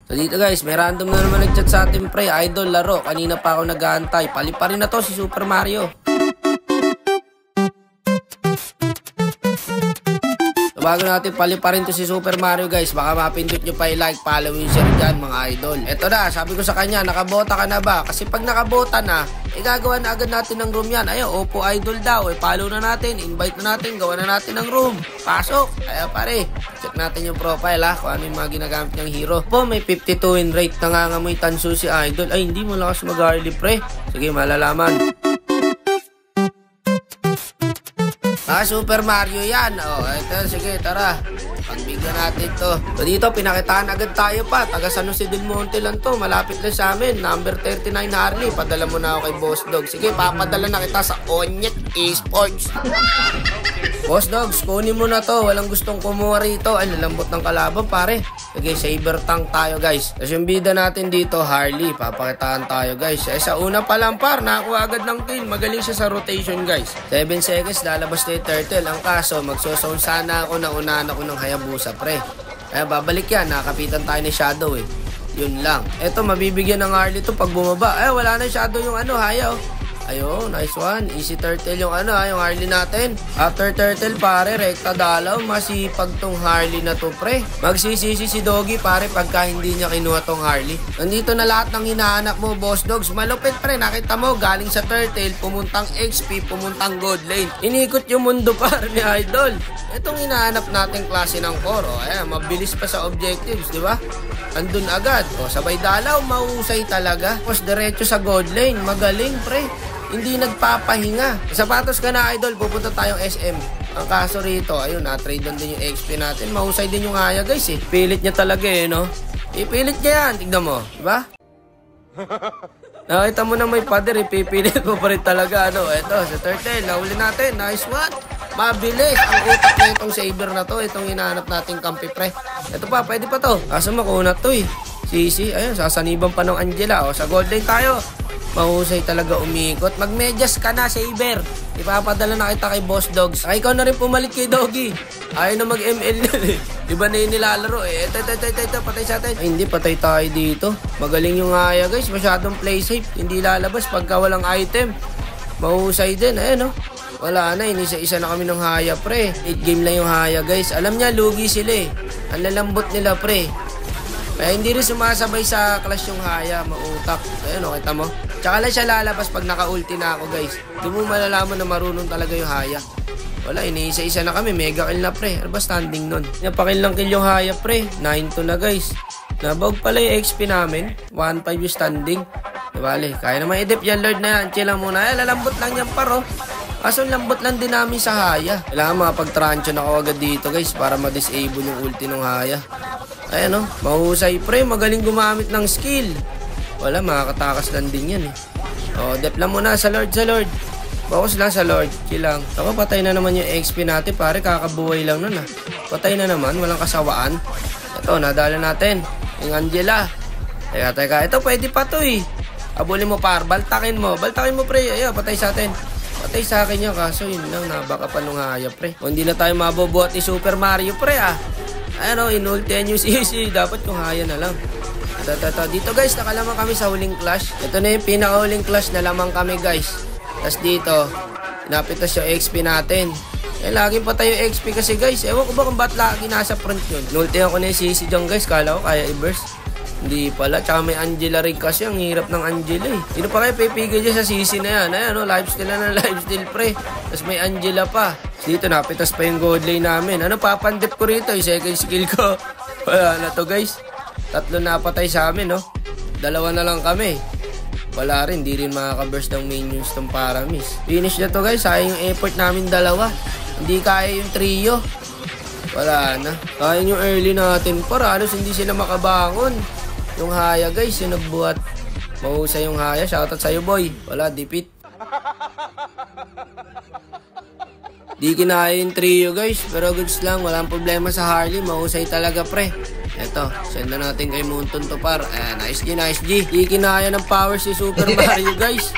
So dito guys, may random na naman nag-chat sa atin pre, idol laro. Kanina pa ako nag-aantay. Paliparin na to si Super Mario. So bago natin paliparin to si Super Mario guys, baka mapindot nyo pa i-like, follow yung share dyan mga idol. Eto na, sabi ko sa kanya, nakabota ka na ba? Kasi pag nakabota na, gagawa na agad natin ng room yan. Ayo, Oppo Idol daw. Follow na natin, invite na natin, gawa na natin ng room. Pasok. Kaya pare, check natin yung profile ha, kung ano yung mga ginagamit niyang hero. Po, may 52 win rate, nangangamoy tanso si Idol. Ay, hindi mo lakas mag-early pre. Sige, malalaman. Super Mario yan. Ito, sige, tara. Pagbigyan natin to. So dito, pinakitaan agad tayo pa. Taga San Jose del Monte lang to. Malapit lang sa amin. Number 39 Harley. Padala mo na ako kay Boss Dog. Sige, papadala na kita sa Onyet Esports. Boss Dogs, kunin mo na to. Walang gustong kumuha rito. Ay, lalambot ng kalaban, pare. Sige, saber tank tayo, guys. Tapos yung bida natin dito, Harley. Papakitaan tayo, guys. Sa una pa lang, par, nakakuha agad ng kill. Magaling siya sa rotation, guys. 7 seconds, lalabas na yung turtle. Ang kaso, magsosound sana ako na unahan ako ng Hayabusa, pre. Kaya babalik yan. Nakapitan tayo ni Shadow, eh. Yun lang. Eto, mabibigyan ng Harley to pag bumaba. Ay, wala na Shadow yung Haya, oh. Ayun, nice one. Easy turtle yung yung Harley natin. After turtle, pare, rekta dalaw. Masipag tong Harley na to, pre. Magsisisi si Doggy, pare, pagka hindi niya kinuha tong Harley. Nandito na lahat ng hinahanap mo, Boss Dogs. Malupit, pre. Nakita mo, galing sa turtle, pumuntang XP, pumuntang gold lane. Inikot yung mundo, pare, ni Idol. Itong hinahanap natin klase ng core. Ayan, mabilis pa sa objectives, di ba? Andun agad. Sabay dalaw, mahusay talaga. Tapos diretso sa gold lane. Magaling, pre. Hindi nagpapahinga. Sapatos ka na, Idol. Pupunta tayong SM. Ang kaso rito, ayun, na-trade doon din yung XP natin. Mahusay din yung Haya, guys, eh. Pilit niya talaga, eh, no? Ipilit niya yan. Tignan mo. Diba? Nakita mo na may pader, ipipilit mo pa rin talaga, ano? Ito, sa turtle. Nahuli natin. Nice one. Mabilis. Ang utak na itong saber na to. Itong hinahanap nating kampi, pre. Ito pa, pwede pa to. Kaso makunat to, eh. Sisi, ayun, sasaniban pa ng Angela. Sa gold lane tayo. Mahusay talaga umikot. Magmedyas ka na, Saber. Ipapadala na kita kay Boss Dogs. Ay, ikaw na rin pumalit kay Doggy. Ayaw na mag-ML nun eh. Iba na yung nilalaro eh. Ito, patay sa atin. Ay, hindi, patay tayo dito. Magaling yung Haya, guys. Masyadong play safe. Hindi lalabas pagka walang item. Mahusay din. Ayan, oh. Wala na, inisa-isa na kami ng Haya, pre. 8 game lang yung Haya, guys. Alam niya, lugi sila eh. Ang lalambot nila, pre. Kaya hindi rin sumasabay sa clash yung Haya, mautak. Ayun, kita mo. Tsaka lang siya lalabas pag naka-ulti na ako, guys. Doon mo malalaman na marunong talaga yung Haya. Wala, iniisa-isa na kami. Mega kill na, pre. Ano ba standing nun? Napakil lang kill yung Haya, pre. 9-2 na, guys. Nabawag pala yung XP namin. 1-5 yung standing. Bale, kaya naman i-dip yan, Lord na yan. Chill lang muna. Ay, lalambot lang yan, paro. Kaso lambot lang din namin sa Haya. Kailangan makapag-trancho na ako agad dito, guys, para ma-disable yung ulti ng Haya. Ayan, mahusay, pre. Magaling gumamit ng skill. Wala, makakatakas lang din yan, eh. Dep lang muna sa Lord, Focus lang sa Lord. Chill lang. Ako, patay na naman yung XP natin, pare. Kakabuhay lang nun, Patay na naman. Walang kasawaan. Ito, nadala natin. Yung Angela. Teka. Ito, pwede pa to, eh. Abulin mo, par. Baltakin mo, pre. Ayan, patay sa atin. Patay sa akin yan, kaso yun lang, nabaka pa nung Haya, pre. Kung hindi na tayo mabubuhat ni Super Mario, pre, Ayan, inultihan yung CC. Dapat yung Haya na lang. Dito, guys, nakalamang kami sa huling clash. Ito na yung pinaka-huling clash na lamang kami, guys. Tapos dito, napitas yung XP natin. Laging patay yung XP kasi, guys. Ewan ko ba kung ba't lagi nasa front yun. Inultihan ko na yung CC dyan, guys. Kala ko kaya i-burst. Hindi pala. Tsaka may Angela rin kasi. Ang hirap ng Angela, eh. Sino pa kayo pipigil dyan sa CC na yan? Ayan, lifesteal na ng lifesteal, pre. Tapos may Angela pa. Dito, napitas pa yung gold lane namin. Papandip ko rito. Yung second skill ko. Wala na to, guys. 3 na patay sa amin, 2 na lang kami. Wala rin, di rin makaka-burst ng minions tong Paramis. Finish na to, guys. Sayang yung effort namin 2. Hindi kaya yung trio. Wala na. Kaya yung early natin, para halos hindi sila makabangon. Yung Haya, guys, yung nagbuhat. Mahusay yung Haya. Shoutout sa'yo, boy. Wala, dipit. Di kinaya yung trio, guys. Pero goods lang. Walang problema sa Harley. Mahusay talaga, pre. Eto, send na natin kay Munton to, par. Ayan, nice G. Di kinaya ng power si Super Mario, guys.